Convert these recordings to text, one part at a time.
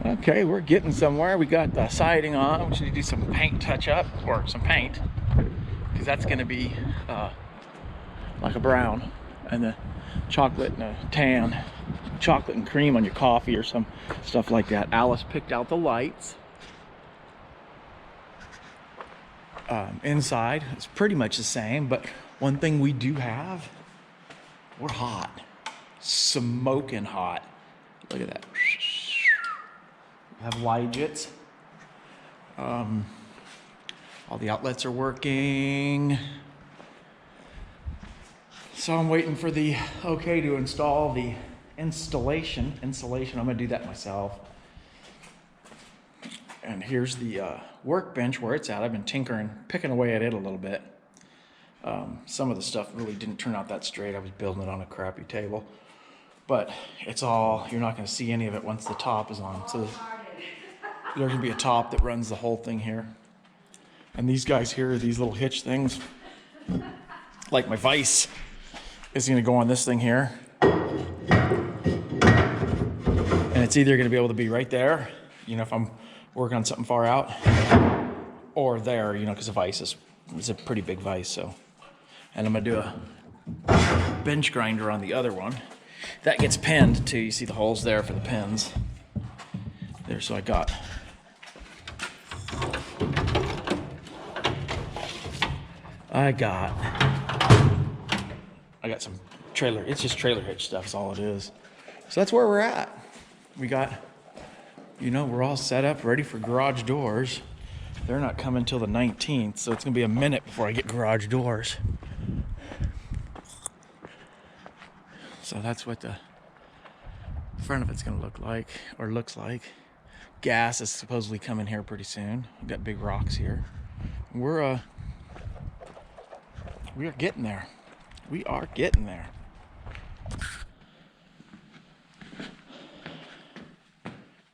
Okay, we're getting somewhere. We got the siding on. We should do some paint touch up, or some paint, because that's going to be like a brown, and the chocolate and a tan, chocolate and cream on your coffee or some stuff like that. Alice picked out the lights. Inside it's pretty much the same, but one thing we do have, we're hot, smoking hot. Look at that. We have Lijits. All the outlets are working. So I'm waiting for the okay to install the insulation. I'm gonna do that myself. And here's the workbench where it's at. I've been tinkering, picking away at it a little bit. Some of the stuff really didn't turn out that straight. I was building it on a crappy table. But it's all, you're not gonna see any of it once the top is on. So there's gonna be a top that runs the whole thing here. And these guys here, these little hitch things, like my vise, is gonna go on this thing here. And it's either gonna be able to be right there, you know, if I'm working on something far out, or there, you know, because the vise is a pretty big vise. So, and I'm gonna do a bench grinder on the other one. That gets pinned too. You see the holes there for the pins. There, so I got some trailer. It's just trailer hitch stuff is all it is. So that's where we're at. We got, you know, we're all set up, ready for garage doors. They're not coming till the 19th, so it's gonna be a minute before I get garage doors. So that's what the front of it's gonna look like, or looks like. Gas is supposedly coming here pretty soon. We've got big rocks here. We are getting there. We are getting there.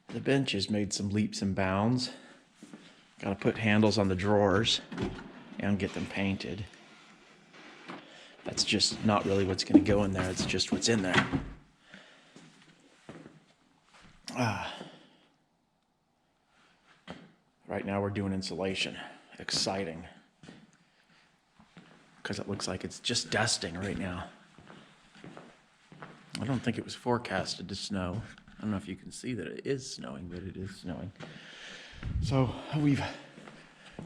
The bench has made some leaps and bounds. Got to put handles on the drawers and get them painted. That's just not really what's going to go in there. It's just what's in there. Right now we're doing insulation. Exciting. Because it looks like it's just dusting right now. I don't think it was forecasted to snow. I don't know if you can see that it is snowing, but it is snowing. So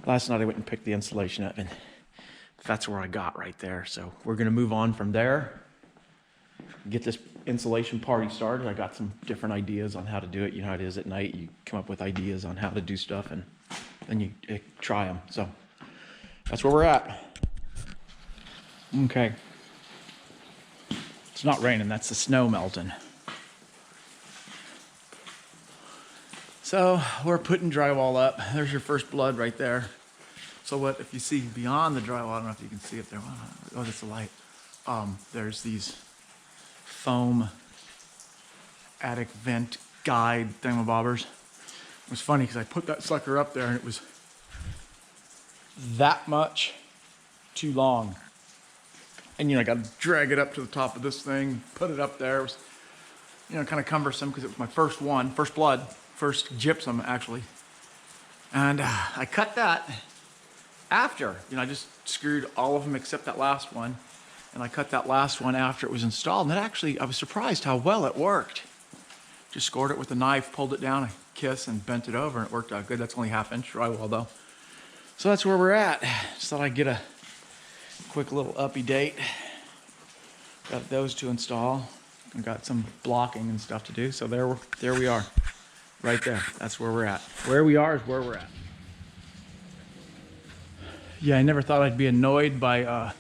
last night I went and picked the insulation up, and that's where I got right there. So we're gonna move on from there, get this insulation party started. I got some different ideas on how to do it. You know how it is at night, you come up with ideas on how to do stuff, and then you try them. So that's where we're at. Okay. It's not raining, that's the snow melting. So we're putting drywall up. There's your first blood right there. So what if you see beyond the drywall, I don't know if you can see it there. Oh, that's the light. There's these foam attic vent guide thingamabobbers. It was funny because I put that sucker up there and it was that much too long. And, you know, I got to drag it up to the top of this thing, put it up there. It was, you know, kind of cumbersome because it was my first one, first gypsum actually. And I cut that after, you know, I just screwed all of them except that last one. And I cut that last one after it was installed. And that actually, I was surprised how well it worked. Just scored it with a knife, pulled it down a kiss and bent it over, and it worked out good. That's only 1/2 inch drywall though. So that's where we're at. Just thought I'd get a quick little uppy date. Got those to install. I got some blocking and stuff to do. So there we are, right there. That's where we're at. Where we are is where we're at. Yeah, I never thought I'd be annoyed by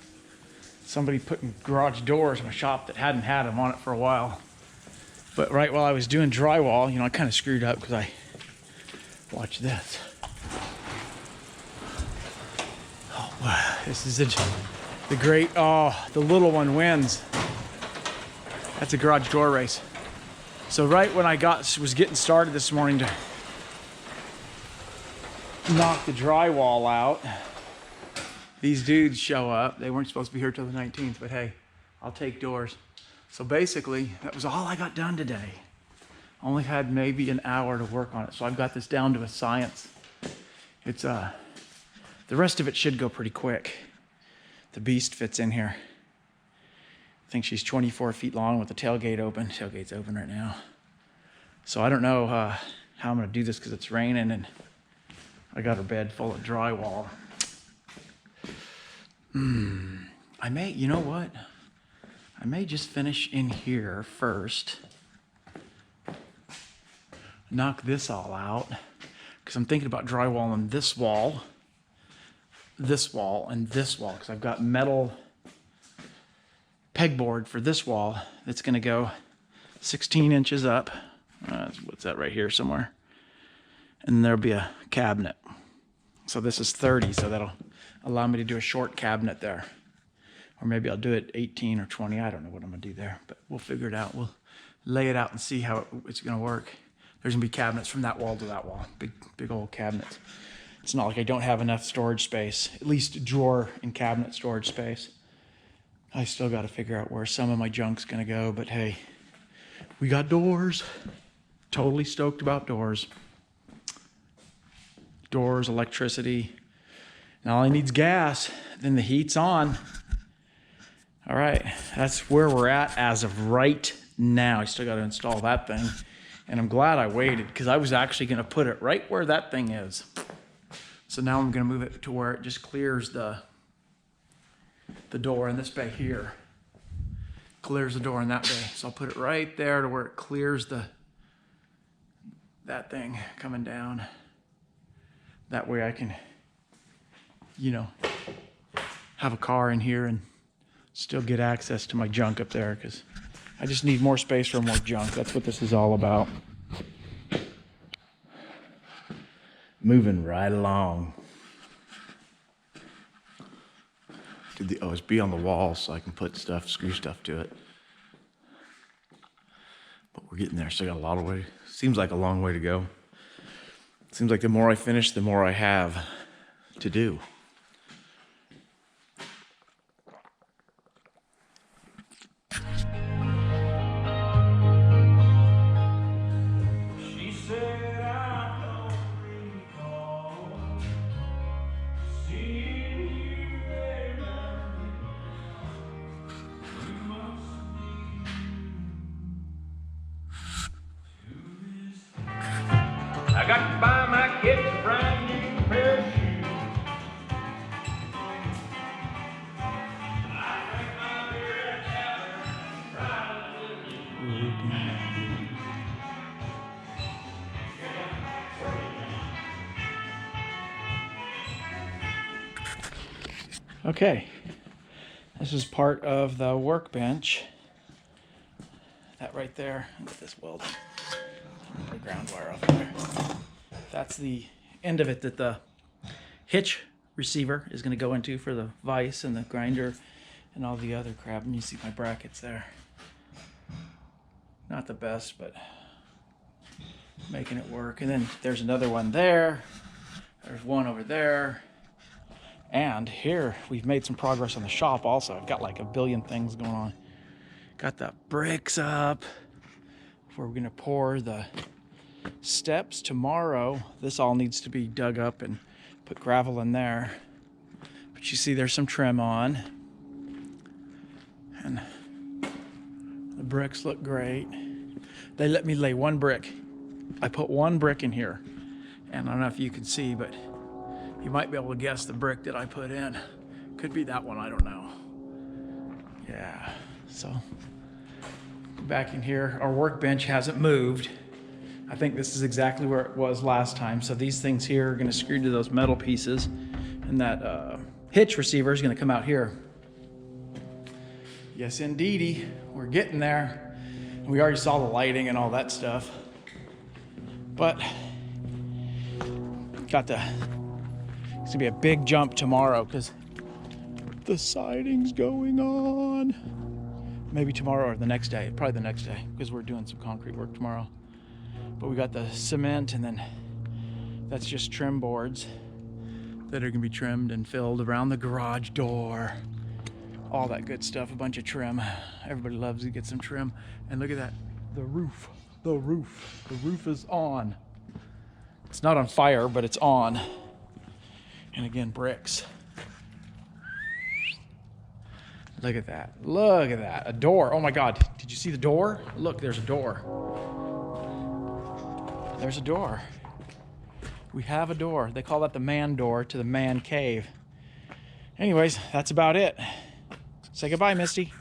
somebody putting garage doors in a shop that hadn't had them on it for a while. But right while I was doing drywall, you know, I kind of screwed up because watch this. Oh, wow. This is the great, the little one wins. That's a garage door race. So right when I was getting started this morning to knock the drywall out, these dudes show up. They weren't supposed to be here till the 19th, but hey, I'll take doors. So basically, that was all I got done today. Only had maybe an hour to work on it, so I've got this down to a science. It's the rest of it should go pretty quick. The beast fits in here. I think she's 24 feet long with the tailgate open. Tailgate's open right now. So I don't know how I'm gonna do this because it's raining and I got her bed full of drywall. I may, you know what? I may just finish in here first. Knock this all out because I'm thinking about drywalling this wall, and this wall because I've got metal pegboard for this wall that's going to go 16 inches up. What's that right here somewhere? And there'll be a cabinet. So this is 30, so that'll allow me to do a short cabinet there. Or maybe I'll do it 18 or 20. I don't know what I'm going to do there, but we'll figure it out. We'll lay it out and see how it's going to work. There's going to be cabinets from that wall to that wall. Big old cabinets. It's not like I don't have enough storage space, at least drawer and cabinet storage space. I still got to figure out where some of my junk's going to go, but hey, we got doors. Totally stoked about doors. Doors, electricity. Now all I need is gas, then the heat's on. All right, that's where we're at as of right now. I still got to install that thing, and I'm glad I waited because I was actually going to put it right where that thing is. So now I'm going to move it to where it just clears the door in this bay here. Clears the door in that bay. So I'll put it right there to where it clears that thing coming down. That way I can, you know, have a car in here and still get access to my junk up there because I just need more space for more junk. That's what this is all about. Moving right along. Did the OSB on the wall so I can put stuff, screw stuff to it. But we're getting there. Still got a lot of way. Seems like a long way to go. Seems like the more I finish, the more I have to do. I got to buy my kids a brand new pair of shoes. I drank my beer at Tavern, proud of the Okay, this is part of the workbench. That right there, look at this welding. Put a ground wire off there. That's the end of it that the hitch receiver is going to go into for the vise and the grinder and all the other crap. And you see my brackets there. Not the best, but making it work. And then there's another one there. There's one over there. And here we've made some progress on the shop also. I've got like a billion things going on. Got the bricks up. Where we're gonna pour the steps tomorrow. This all needs to be dug up and put gravel in there. But you see there's some trim on. And the bricks look great. They let me lay one brick. I put one brick in here. And I don't know if you can see, but you might be able to guess the brick that I put in. Could be that one, I don't know. Yeah, so back in here, our workbench hasn't moved. I think this is exactly where it was last time. So these things here are gonna screw to those metal pieces, and that hitch receiver is gonna come out here. Yes, indeedy, we're getting there. We already saw the lighting and all that stuff. But it's gonna be a big jump tomorrow because the siding's going on. Maybe tomorrow or the next day, probably the next day, because we're doing some concrete work tomorrow. But we got the cement, and then that's just trim boards that are gonna be trimmed and filled around the garage door. All that good stuff, a bunch of trim. Everybody loves to get some trim. And look at that, the roof. the roof. The roof is on. It's not on fire, but it's on. And again, bricks. Look at that. Look at that. A door. Oh my God. Did you see the door? Look, there's a door. There's a door. We have a door. They call that the man door to the man cave. Anyways, that's about it. Say goodbye, Misty.